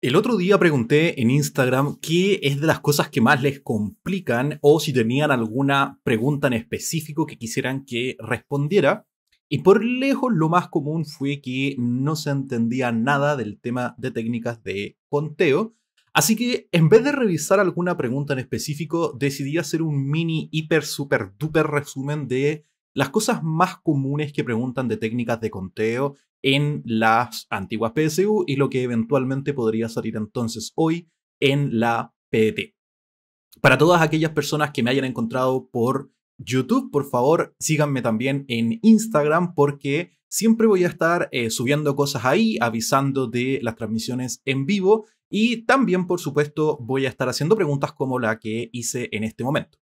El otro día pregunté en Instagram qué es de las cosas que más les complican o si tenían alguna pregunta en específico que quisieran que respondiera. Y por lejos lo más común fue que no se entendía nada del tema de técnicas de conteo. Así que en vez de revisar alguna pregunta en específico, decidí hacer un mini hiper super duper resumen de las cosas más comunes que preguntan de técnicas de conteo en las antiguas PSU y lo que eventualmente podría salir entonces hoy en la PDT. Para todas aquellas personas que me hayan encontrado por YouTube, por favor síganme también en Instagram porque siempre voy a estar subiendo cosas ahí, avisando de las transmisiones en vivo y también, por supuesto, voy a estar haciendo preguntas como la que hice en este momento.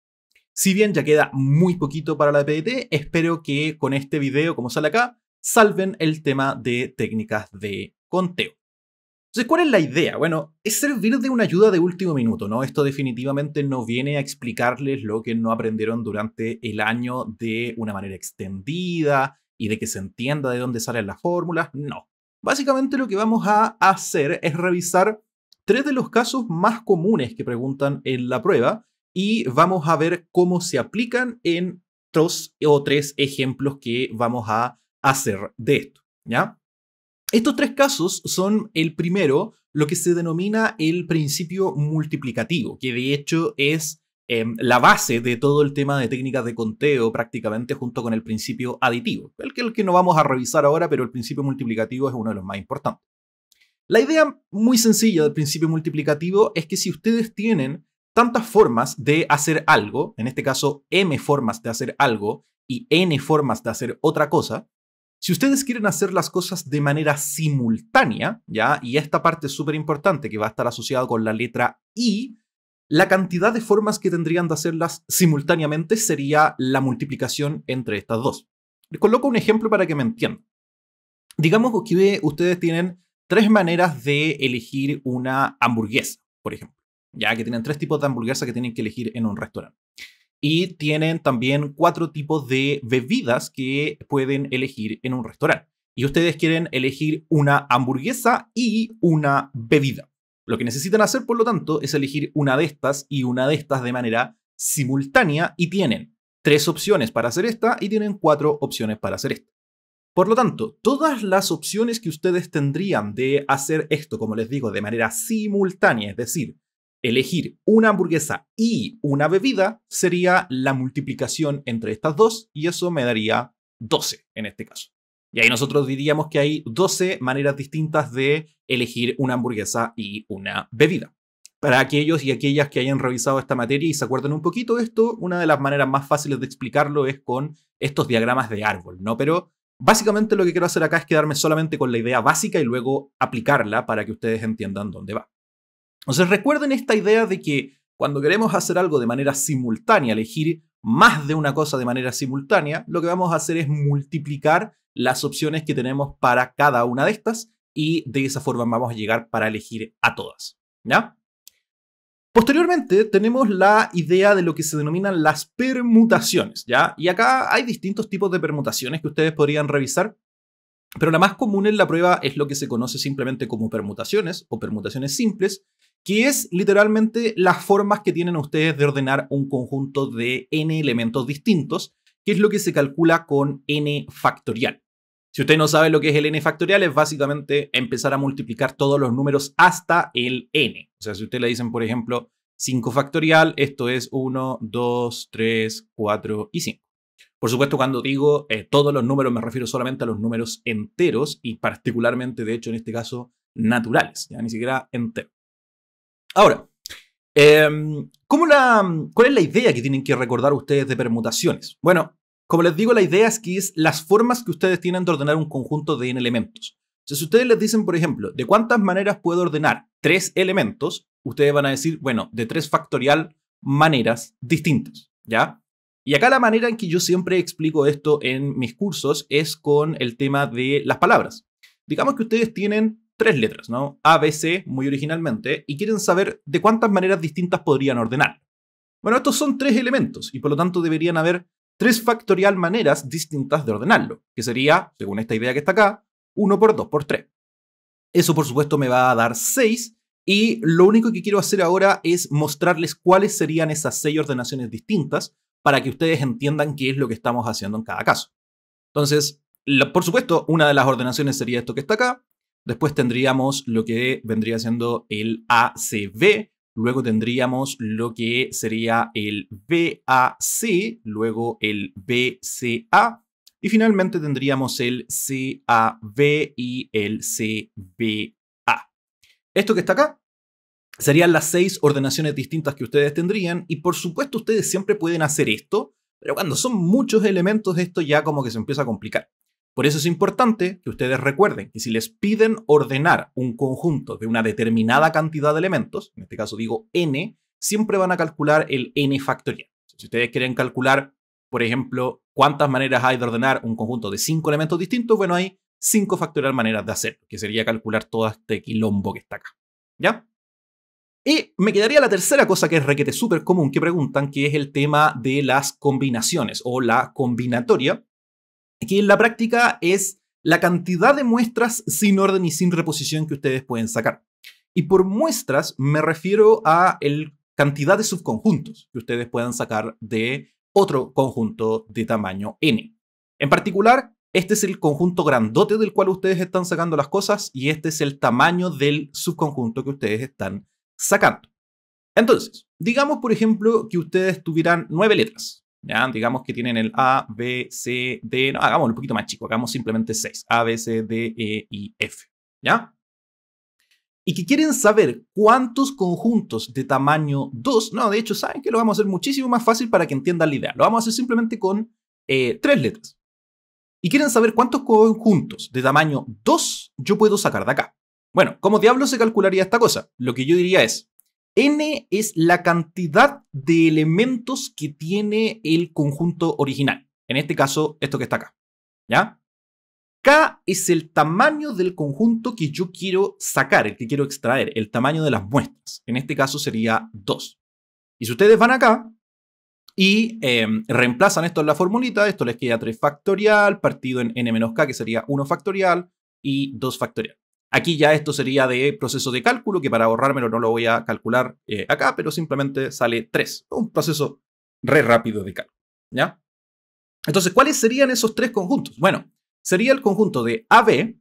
Si bien ya queda muy poquito para la PDT, espero que con este video, como sale acá, salven el tema de técnicas de conteo. Entonces, ¿cuál es la idea? Bueno, es servir de una ayuda de último minuto, ¿no? Esto definitivamente no viene a explicarles lo que no aprendieron durante el año de una manera extendida y de que se entienda de dónde salen las fórmulas, no. Básicamente lo que vamos a hacer es revisar tres de los casos más comunes que preguntan en la prueba y vamos a ver cómo se aplican en dos o tres ejemplos que vamos a hacer de esto, ¿ya? Estos tres casos son el primero, lo que se denomina el principio multiplicativo, que de hecho es la base de todo el tema de técnicas de conteo prácticamente junto con el principio aditivo, el que no vamos a revisar ahora, pero el principio multiplicativo es uno de los más importantes. La idea muy sencilla del principio multiplicativo es que si ustedes tienen tantas formas de hacer algo, en este caso m formas de hacer algo y n formas de hacer otra cosa, si ustedes quieren hacer las cosas de manera simultánea, ¿ya? Y esta parte es súper importante que va a estar asociada con la letra I, la cantidad de formas que tendrían de hacerlas simultáneamente sería la multiplicación entre estas dos. Les coloco un ejemplo para que me entiendan. Digamos que ustedes tienen tres maneras de elegir una hamburguesa, por ejemplo, ya que tienen tres tipos de hamburguesa que tienen que elegir en un restaurante. Y tienen también cuatro tipos de bebidas que pueden elegir en un restaurante. Y ustedes quieren elegir una hamburguesa y una bebida. Lo que necesitan hacer, por lo tanto, es elegir una de estas y una de estas de manera simultánea y tienen tres opciones para hacer esta y tienen cuatro opciones para hacer esta. Por lo tanto, todas las opciones que ustedes tendrían de hacer esto, como les digo, de manera simultánea, es decir, elegir una hamburguesa y una bebida, sería la multiplicación entre estas dos y eso me daría 12 en este caso. Y ahí nosotros diríamos que hay 12 maneras distintas de elegir una hamburguesa y una bebida. Para aquellos y aquellas que hayan revisado esta materia y se acuerden un poquito de esto, una de las maneras más fáciles de explicarlo es con estos diagramas de árbol, ¿no? Pero básicamente lo que quiero hacer acá es quedarme solamente con la idea básica y luego aplicarla para que ustedes entiendan dónde va. Entonces recuerden esta idea de que cuando queremos hacer algo de manera simultánea, elegir más de una cosa de manera simultánea, lo que vamos a hacer es multiplicar las opciones que tenemos para cada una de estas y de esa forma vamos a llegar para elegir a todas, ¿ya? Posteriormente tenemos la idea de lo que se denominan las permutaciones, ¿ya? Y acá hay distintos tipos de permutaciones que ustedes podrían revisar, pero la más común en la prueba es lo que se conoce simplemente como permutaciones o permutaciones simples, que es literalmente las formas que tienen ustedes de ordenar un conjunto de n elementos distintos, que es lo que se calcula con n factorial. Si usted no sabe lo que es el n factorial, es básicamente empezar a multiplicar todos los números hasta el n. O sea, si usted le dicen, por ejemplo, 5 factorial, esto es 1, 2, 3, 4 y 5. Por supuesto, cuando digo todos los números, me refiero solamente a los números enteros y particularmente, de hecho, en este caso, naturales, ya ni siquiera enteros. Ahora, ¿cuál es la idea que tienen que recordar ustedes de permutaciones? Bueno, como les digo, la idea es que es las formas que ustedes tienen de ordenar un conjunto de n elementos. O sea, si ustedes les dicen, por ejemplo, ¿de cuántas maneras puedo ordenar 3 elementos? Ustedes van a decir, bueno, de 3 factorial maneras distintas, ¿ya? Y acá la manera en que yo siempre explico esto en mis cursos es con el tema de las palabras. Digamos que ustedes tienen 3 letras, ¿no? A, B, C, muy originalmente, y quieren saber de cuántas maneras distintas podrían ordenar. Bueno, estos son 3 elementos, y por lo tanto deberían haber 3 factorial maneras distintas de ordenarlo, que sería, según esta idea que está acá, 1 por 2 por 3. Eso, por supuesto, me va a dar 6, Y lo único que quiero hacer ahora es mostrarles cuáles serían esas 6 ordenaciones distintas para que ustedes entiendan qué es lo que estamos haciendo en cada caso. Entonces, por supuesto, una de las ordenaciones sería esto que está acá. Después tendríamos lo que vendría siendo el ACB. Luego tendríamos lo que sería el BAC. Luego el BCA. Y finalmente tendríamos el CAB y el CBA. Esto que está acá serían las 6 ordenaciones distintas que ustedes tendrían. Y por supuesto, ustedes siempre pueden hacer esto. Pero cuando son muchos elementos, esto ya como que se empieza a complicar. Por eso es importante que ustedes recuerden que si les piden ordenar un conjunto de una determinada cantidad de elementos, en este caso digo n, siempre van a calcular el n factorial. Si ustedes quieren calcular, por ejemplo, cuántas maneras hay de ordenar un conjunto de 5 elementos distintos, bueno, hay 5 factorial maneras de hacerlo, que sería calcular todo este quilombo que está acá. ¿Ya? Y me quedaría la tercera cosa que es requete súper común que preguntan, que es el tema de las combinaciones o la combinatoria, que en la práctica es la cantidad de muestras sin orden y sin reposición que ustedes pueden sacar. Y por muestras me refiero a la cantidad de subconjuntos que ustedes puedan sacar de otro conjunto de tamaño n. En particular, este es el conjunto grandote del cual ustedes están sacando las cosas y este es el tamaño del subconjunto que ustedes están sacando. Entonces, digamos por ejemplo que ustedes tuvieran 9 letras. ¿Ya? Digamos que tienen el A, B, C, D. No, hagámoslo un poquito más chico. Hagamos simplemente 6. A, B, C, D, E y F. ¿Ya? Y que quieren saber cuántos conjuntos de tamaño 2. No, de hecho, saben que lo vamos a hacer muchísimo más fácil para que entiendan la idea. Lo vamos a hacer simplemente con 3 letras. Y quieren saber cuántos conjuntos de tamaño 2 yo puedo sacar de acá. Bueno, ¿cómo diablos se calcularía esta cosa? Lo que yo diría es: n es la cantidad de elementos que tiene el conjunto original. En este caso, esto que está acá. ¿Ya? K es el tamaño del conjunto que yo quiero sacar, el que quiero extraer, el tamaño de las muestras. En este caso sería 2. Y si ustedes van acá y reemplazan esto en la formulita, esto les queda 3 factorial partido en n menos k, que sería 1 factorial, y 2 factorial. Aquí ya esto sería de proceso de cálculo, que para ahorrármelo no lo voy a calcular acá, pero simplemente sale 3. Un proceso re rápido de cálculo, ¿ya? Entonces, ¿cuáles serían esos 3 conjuntos? Bueno, sería el conjunto de AB,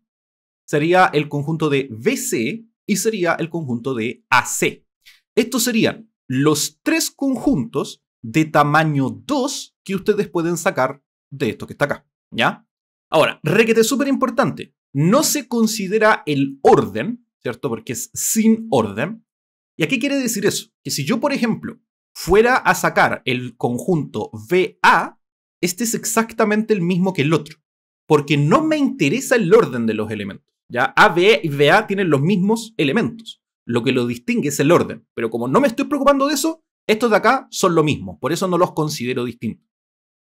sería el conjunto de BC y sería el conjunto de AC. Estos serían los 3 conjuntos de tamaño 2 que ustedes pueden sacar de esto que está acá, ¿ya? Ahora, requete súper importante. No se considera el orden, ¿cierto? Porque es sin orden. ¿Y a qué quiere decir eso? Que si yo, por ejemplo, fuera a sacar el conjunto VA, este es exactamente el mismo que el otro. Porque no me interesa el orden de los elementos. ¿Ya? A, B y VA tienen los mismos elementos. Lo que lo distingue es el orden. Pero como no me estoy preocupando de eso, estos de acá son lo mismo. Por eso no los considero distintos.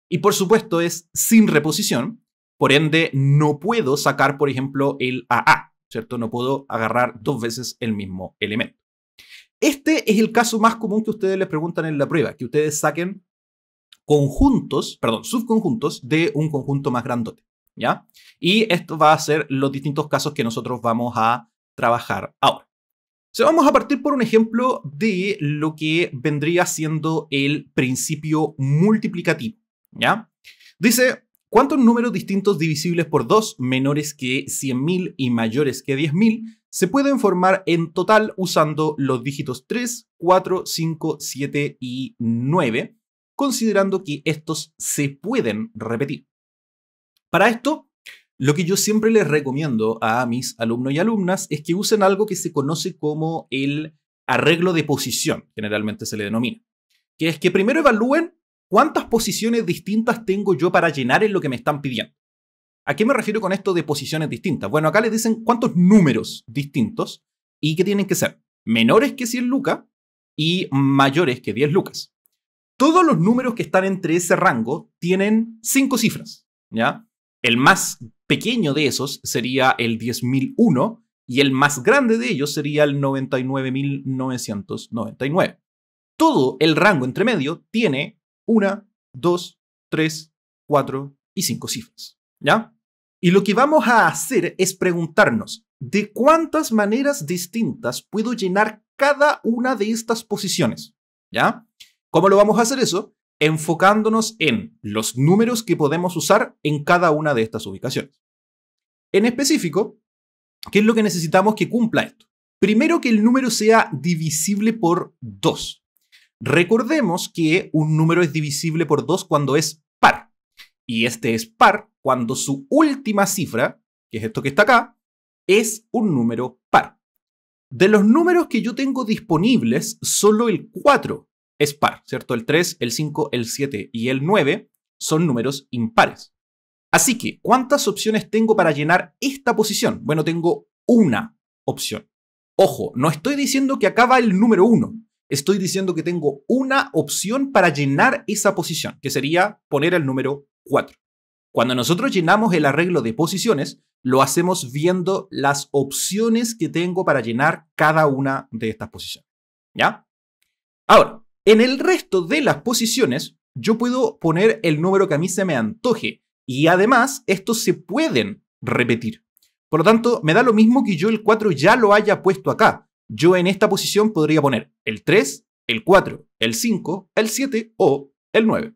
Y por supuesto es sin reposición. Por ende, no puedo sacar, por ejemplo, el AA, ¿cierto? No puedo agarrar 2 veces el mismo elemento. Este es el caso más común que ustedes les preguntan en la prueba, que ustedes saquen subconjuntos de un conjunto más grandote, ¿ya? Y esto va a ser los distintos casos que nosotros vamos a trabajar ahora. Vamos a partir por un ejemplo de lo que vendría siendo el principio multiplicativo, ¿ya? Dice: ¿cuántos números distintos divisibles por 2 menores que 100.000 y mayores que 10.000 se pueden formar en total usando los dígitos 3, 4, 5, 7 y 9, considerando que estos se pueden repetir? Para esto, lo que yo siempre les recomiendo a mis alumnos y alumnas es que usen algo que se conoce como el arreglo de posición, generalmente se le denomina, que es que primero evalúen ¿cuántas posiciones distintas tengo yo para llenar en lo que me están pidiendo? ¿A qué me refiero con esto de posiciones distintas? Bueno, acá les dicen cuántos números distintos y que tienen que ser menores que 100 lucas y mayores que 10 lucas. Todos los números que están entre ese rango tienen 5 cifras, ¿ya? El más pequeño de esos sería el 10.001 y el más grande de ellos sería el 99.999. Todo el rango entre medio tiene 1, 2, 3, 4 y 5 cifras, ¿ya? Y lo que vamos a hacer es preguntarnos, de cuántas maneras distintas puedo llenar cada una de estas posiciones, ¿ya? ¿Cómo lo vamos a hacer eso? Enfocándonos en los números que podemos usar en cada una de estas ubicaciones. En específico, ¿qué es lo que necesitamos que cumpla esto? Primero, que el número sea divisible por 2. Recordemos que un número es divisible por 2 cuando es par. Y este es par cuando su última cifra, que es esto que está acá, es un número par. De los números que yo tengo disponibles, solo el 4 es par, ¿cierto? El 3, el 5, el 7 y el 9 son números impares. Así que, ¿cuántas opciones tengo para llenar esta posición? Bueno, tengo una opción. Ojo, no estoy diciendo que acaba el número 1. Estoy diciendo que tengo una opción para llenar esa posición, que sería poner el número 4. Cuando nosotros llenamos el arreglo de posiciones, lo hacemos viendo las opciones que tengo para llenar cada una de estas posiciones. ¿Ya? Ahora, en el resto de las posiciones, yo puedo poner el número que a mí se me antoje. Y además, estos se pueden repetir. Por lo tanto, me da lo mismo que yo el 4 ya lo haya puesto acá. Yo en esta posición podría poner el 3, el 4, el 5, el 7 o el 9.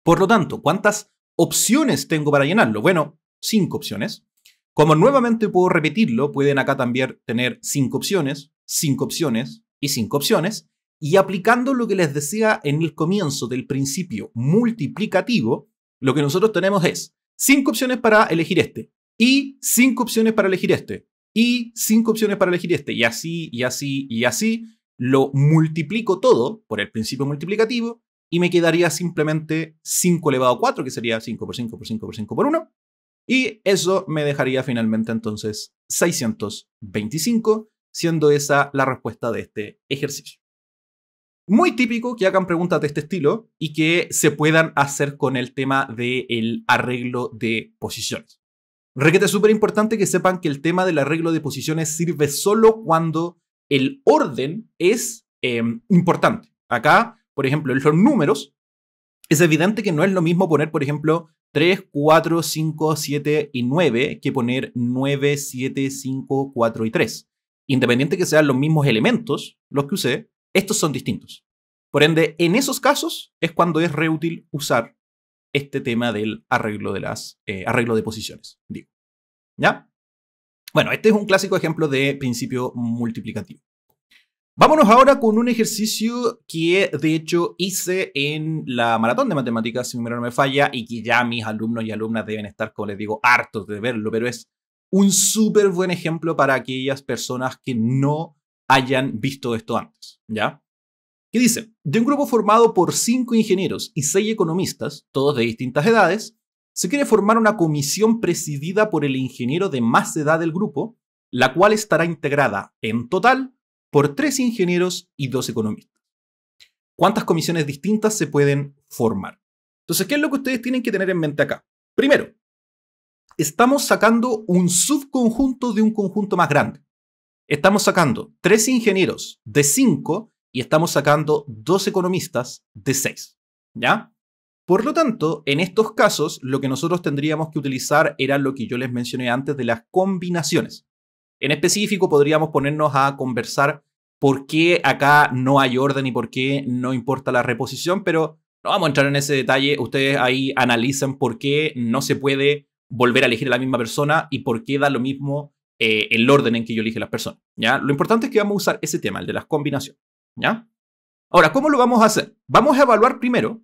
Por lo tanto, ¿cuántas opciones tengo para llenarlo? Bueno, 5 opciones. Como nuevamente puedo repetirlo, pueden acá también tener 5 opciones, 5 opciones y 5 opciones. Y aplicando lo que les decía en el comienzo del principio multiplicativo, lo que nosotros tenemos es 5 opciones para elegir este, y 5 opciones para elegir este, y 5 opciones para elegir este, y así, y así, y así. Lo multiplico todo por el principio multiplicativo y me quedaría simplemente 5 elevado a 4, que sería 5 por 5 por 5 por 5 por 1. Y eso me dejaría finalmente entonces 625, siendo esa la respuesta de este ejercicio. Muy típico que hagan preguntas de este estilo y que se puedan hacer con el tema del arreglo de posiciones. Requete súper importante que sepan que el tema del arreglo de posiciones sirve solo cuando el orden es importante. Acá, por ejemplo, en los números, es evidente que no es lo mismo poner, por ejemplo, 3, 4, 5, 7 y 9 que poner 9, 7, 5, 4 y 3. Independiente que sean los mismos elementos los que usé, estos son distintos. Por ende, en esos casos es cuando es reútil usar este tema del arreglo de posiciones. Digo. ¿Ya? Bueno, este es un clásico ejemplo de principio multiplicativo. Vámonos ahora con un ejercicio que de hecho hice en la maratón de matemáticas, si mi memoria no me falla, y que ya mis alumnos y alumnas deben estar, como les digo, hartos de verlo, pero es un súper buen ejemplo para aquellas personas que no hayan visto esto antes, ¿ya? ¿Qué dice? De un grupo formado por 5 ingenieros y 6 economistas, todos de distintas edades, se quiere formar una comisión presidida por el ingeniero de más edad del grupo, la cual estará integrada en total por 3 ingenieros y 2 economistas. ¿Cuántas comisiones distintas se pueden formar? Entonces, ¿qué es lo que ustedes tienen que tener en mente acá? Primero, estamos sacando un subconjunto de un conjunto más grande. Estamos sacando 3 ingenieros de 5 y estamos sacando 2 economistas de 6. ¿Ya? Por lo tanto, en estos casos, lo que nosotros tendríamos que utilizar era lo que yo les mencioné antes de las combinaciones. En específico, podríamos ponernos a conversar por qué acá no hay orden y por qué no importa la reposición, pero no vamos a entrar en ese detalle. Ustedes ahí analicen por qué no se puede volver a elegir a la misma persona y por qué da lo mismo el orden en que yo elige a las personas. ¿Ya? Lo importante es que vamos a usar ese tema, el de las combinaciones. ¿Ya? Ahora, ¿cómo lo vamos a hacer? Vamos a evaluar primero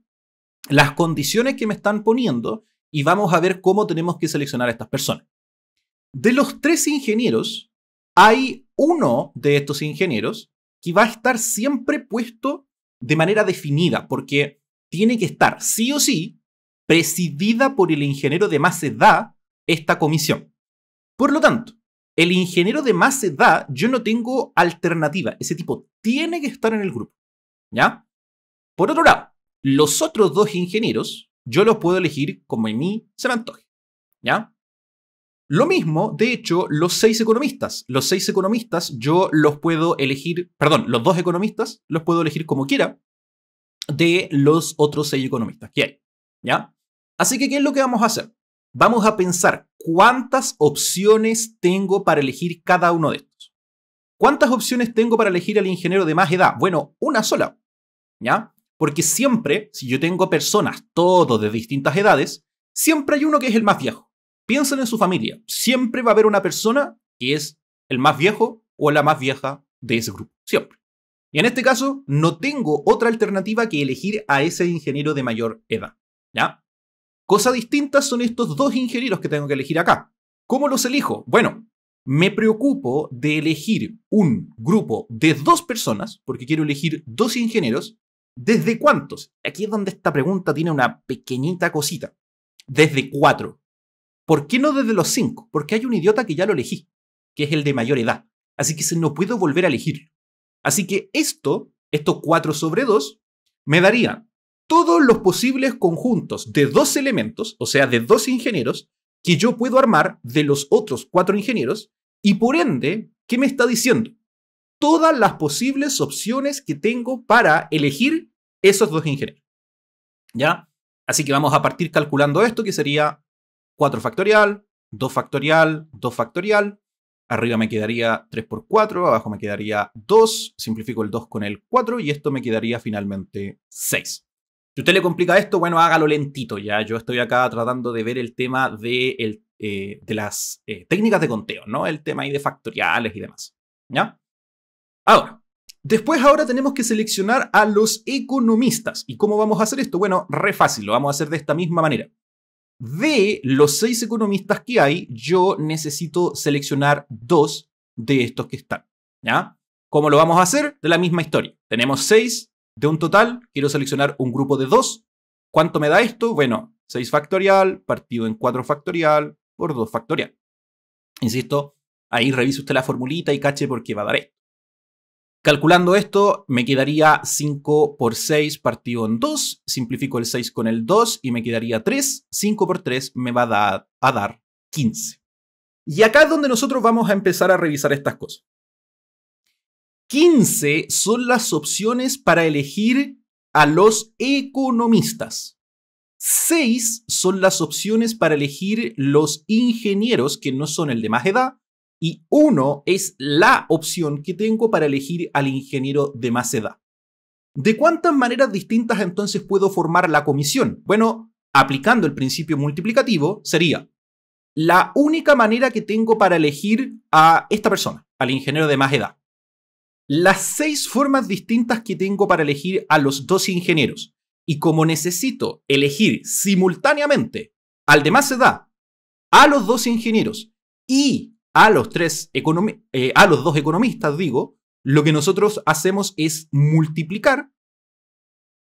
las condiciones que me están poniendo y vamos a ver cómo tenemos que seleccionar a estas personas. De los 3 ingenieros, hay uno de estos ingenieros que va a estar siempre puesto de manera definida, porque tiene que estar sí o sí presidida por el ingeniero de más edad esta comisión. Por lo tanto, el ingeniero de más edad, yo no tengo alternativa. Ese tipo tiene que estar en el grupo. ¿Ya? Por otro lado, los otros 2 ingenieros, yo los puedo elegir como a mí se me antoje. ¿Ya? Lo mismo, de hecho, los 6 economistas. Los 6 economistas yo los puedo elegir, perdón, los 2 economistas los puedo elegir como quiera de los otros 6 economistas que hay. ¿Ya? Así que, ¿qué es lo que vamos a hacer? Vamos a pensar cuántas opciones tengo para elegir cada uno de estos. ¿Cuántas opciones tengo para elegir al ingeniero de más edad? Bueno, una sola, ¿ya? Porque siempre, si yo tengo personas, todos de distintas edades, siempre hay uno que es el más viejo. Piensen en su familia. Siempre va a haber una persona que es el más viejo o la más vieja de ese grupo. Siempre. Y en este caso, no tengo otra alternativa que elegir a ese ingeniero de mayor edad, ¿ya? Cosa distinta son estos dos ingenieros que tengo que elegir acá. ¿Cómo los elijo? Bueno, me preocupo de elegir un grupo de 2 personas, porque quiero elegir 2 ingenieros. ¿Desde cuántos? Aquí es donde esta pregunta tiene una pequeñita cosita. Desde 4. ¿Por qué no desde los 5? Porque hay un idiota que ya lo elegí, que es el de mayor edad. Así que no puedo volver a elegirlo. Así que estos 4 sobre 2, me daría todos los posibles conjuntos de 2 elementos, o sea, de 2 ingenieros, que yo puedo armar de los otros 4 ingenieros, y por ende, ¿qué me está diciendo? Todas las posibles opciones que tengo para elegir esos 2 ingenieros, ¿ya? Así que vamos a partir calculando esto, que sería 4 factorial, 2 factorial, 2 factorial. Arriba me quedaría 3 por 4, abajo me quedaría 2, simplifico el 2 con el 4 y esto me quedaría finalmente 6. Si usted le complica esto, bueno, hágalo lentito ya. Yo estoy acá tratando de ver el tema de las técnicas de conteo, ¿no? El tema ahí de factoriales y demás, ¿ya? Ahora tenemos que seleccionar a los economistas. ¿Y cómo vamos a hacer esto? Bueno, re fácil, lo vamos a hacer de esta misma manera. De los 6 economistas que hay, yo necesito seleccionar 2 de estos que están, ¿ya? ¿Cómo lo vamos a hacer? De la misma historia. Tenemos 6 de un total, quiero seleccionar un grupo de 2. ¿Cuánto me da esto? Bueno, 6 factorial partido en 4 factorial por 2 factorial. Insisto, ahí revise usted la formulita y cache por qué va a dar esto. Calculando esto, me quedaría 5 por 6 partido en 2. Simplifico el 6 con el 2 y me quedaría 3. 5 por 3 me va a dar 15. Y acá es donde nosotros vamos a empezar a revisar estas cosas. 15 son las opciones para elegir a los economistas. 6 son las opciones para elegir los ingenieros que no son el de más edad. Y 1 es la opción que tengo para elegir al ingeniero de más edad. ¿De cuántas maneras distintas entonces puedo formar la comisión? Bueno, aplicando el principio multiplicativo, sería la única manera que tengo para elegir a esta persona, al ingeniero de más edad. Las 6 formas distintas que tengo para elegir a los 2 ingenieros. Y como necesito elegir simultáneamente al de más edad, a los 2 ingenieros y a los 2 economistas, lo que nosotros hacemos es multiplicar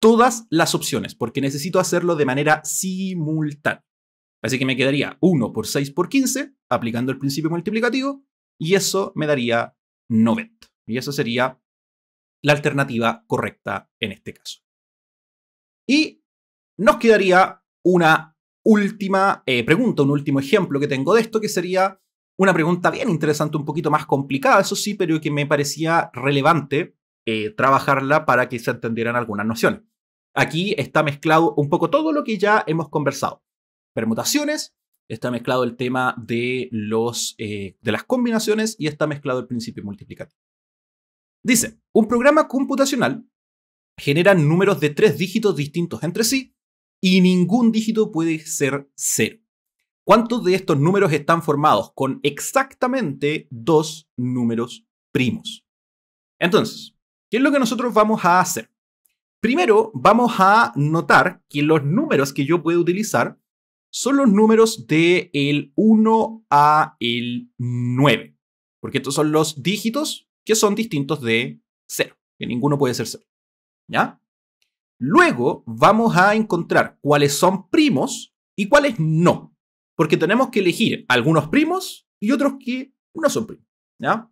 todas las opciones, porque necesito hacerlo de manera simultánea. Así que me quedaría 1 por 6 por 15, aplicando el principio multiplicativo, y eso me daría 90. Y eso sería la alternativa correcta en este caso. Y nos quedaría una última pregunta, un último ejemplo que tengo de esto, que sería una pregunta bien interesante, un poquito más complicada, eso sí, pero que me parecía relevante trabajarla para que se entendieran algunas nociones. Aquí está mezclado un poco todo lo que ya hemos conversado. Permutaciones, está mezclado el tema de las combinaciones y está mezclado el principio multiplicativo. Dice, un programa computacional genera números de 3 dígitos distintos entre sí y ningún dígito puede ser 0. ¿Cuántos de estos números están formados con exactamente 2 números primos? Entonces, ¿qué es lo que nosotros vamos a hacer? Primero, vamos a notar que los números que yo puedo utilizar son los números del 1 a el 9. Porque estos son los dígitos que son distintos de 0. Que ninguno puede ser 0. ¿Ya? Luego, vamos a encontrar cuáles son primos y cuáles no. Porque tenemos que elegir algunos primos y otros que no son primos, ¿ya?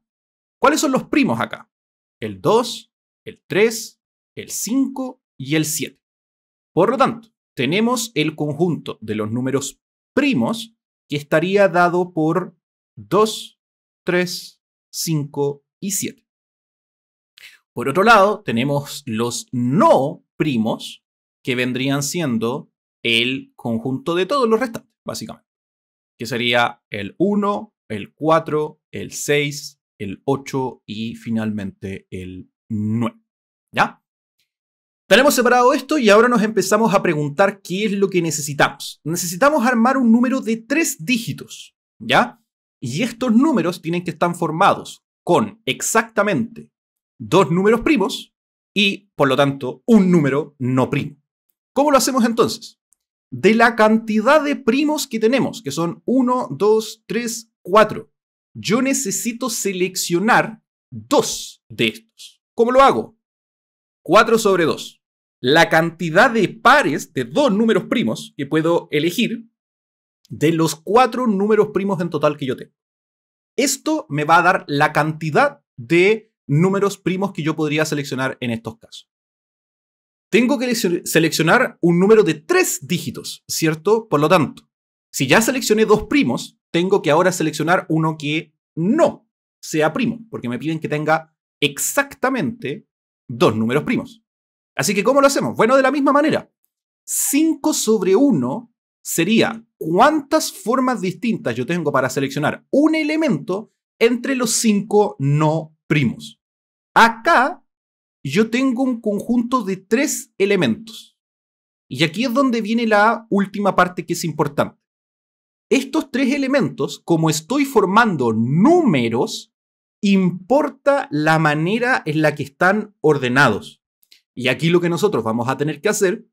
¿Cuáles son los primos acá? El 2, el 3, el 5 y el 7. Por lo tanto, tenemos el conjunto de los números primos que estaría dado por 2, 3, 5 y 7. Por otro lado, tenemos los no primos que vendrían siendo el conjunto de todos los restantes, básicamente. que sería el 1, el 4, el 6, el 8 y finalmente el 9. ¿Ya? Tenemos separado esto y ahora nos empezamos a preguntar qué es lo que necesitamos. Necesitamos armar un número de 3 dígitos, ¿ya? Y estos números tienen que estar formados con exactamente 2 números primos y, por lo tanto, un número no primo. ¿Cómo lo hacemos entonces? De la cantidad de primos que tenemos, que son 1, 2, 3, 4, yo necesito seleccionar 2 de estos. ¿Cómo lo hago? 4 sobre 2. La cantidad de pares de 2 números primos que puedo elegir de los 4 números primos en total que yo tengo. Esto me va a dar la cantidad de números primos que yo podría seleccionar en estos casos. Tengo que seleccionar un número de 3 dígitos, ¿cierto? Por lo tanto, si ya seleccioné 2 primos, tengo que ahora seleccionar uno que no sea primo, porque me piden que tenga exactamente 2 números primos. Así que, ¿cómo lo hacemos? Bueno, de la misma manera. 5 sobre 1 sería cuántas formas distintas yo tengo para seleccionar un elemento entre los 5 no primos. Acá yo tengo un conjunto de 3 elementos. Y aquí es donde viene la última parte que es importante. Estos 3 elementos, como estoy formando números, importa la manera en la que están ordenados. Y aquí lo que nosotros vamos a tener que hacer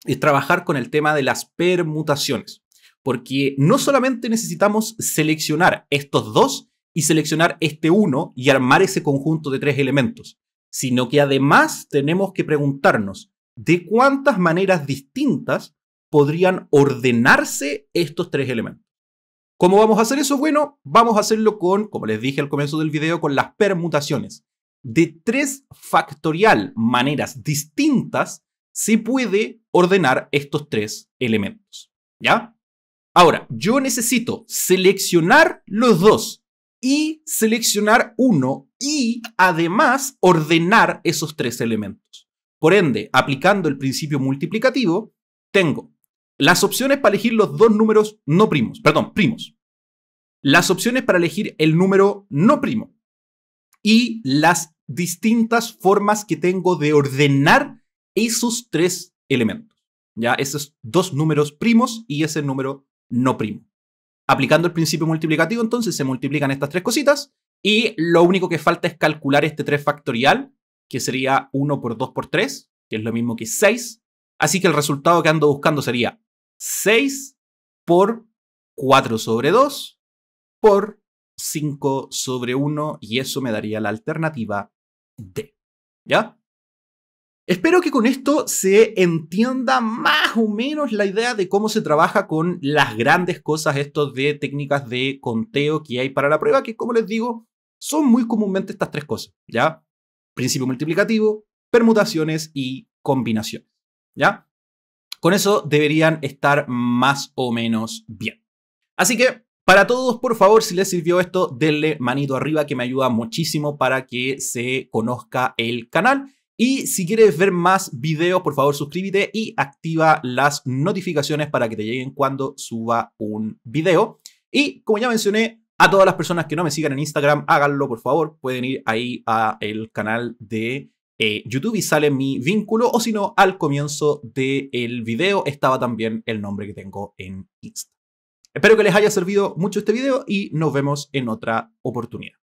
es trabajar con el tema de las permutaciones. Porque no solamente necesitamos seleccionar estos 2 y seleccionar este 1 y armar ese conjunto de 3 elementos, sino que además tenemos que preguntarnos de cuántas maneras distintas podrían ordenarse estos 3 elementos. ¿Cómo vamos a hacer eso? Bueno, vamos a hacerlo con, como les dije al comienzo del video, con las permutaciones. De 3 factorial maneras distintas se puede ordenar estos 3 elementos. ¿Ya? Ahora, yo necesito seleccionar los 2 y seleccionar uno y además ordenar esos 3 elementos. Por ende, aplicando el principio multiplicativo, tengo las opciones para elegir los 2 números no primos, primos. Las opciones para elegir el número no primo. Y las distintas formas que tengo de ordenar esos 3 elementos. Ya, esos 2 números primos y ese número no primo. Aplicando el principio multiplicativo, entonces se multiplican estas 3 cositas y lo único que falta es calcular este 3 factorial, que sería 1 por 2 por 3, que es lo mismo que 6. Así que el resultado que ando buscando sería 6 por 4 sobre 2 por 5 sobre 1 y eso me daría la alternativa D. ¿Ya? Espero que con esto se entienda más o menos la idea de cómo se trabaja con las grandes cosas estos de técnicas de conteo que hay para la prueba, que como les digo, son muy comúnmente estas 3 cosas, ¿ya? Principio multiplicativo, permutaciones y combinaciones, ¿ya? Con eso deberían estar más o menos bien. Así que, para todos, por favor, si les sirvió esto, denle manito arriba que me ayuda muchísimo para que se conozca el canal. Y si quieres ver más videos, por favor suscríbete y activa las notificaciones para que te lleguen cuando suba un video. Y como ya mencioné, a todas las personas que no me sigan en Instagram, háganlo por favor. Pueden ir ahí al canal de YouTube y sale mi vínculo. O si no, al comienzo del video estaba también el nombre que tengo en Insta. Espero que les haya servido mucho este video y nos vemos en otra oportunidad.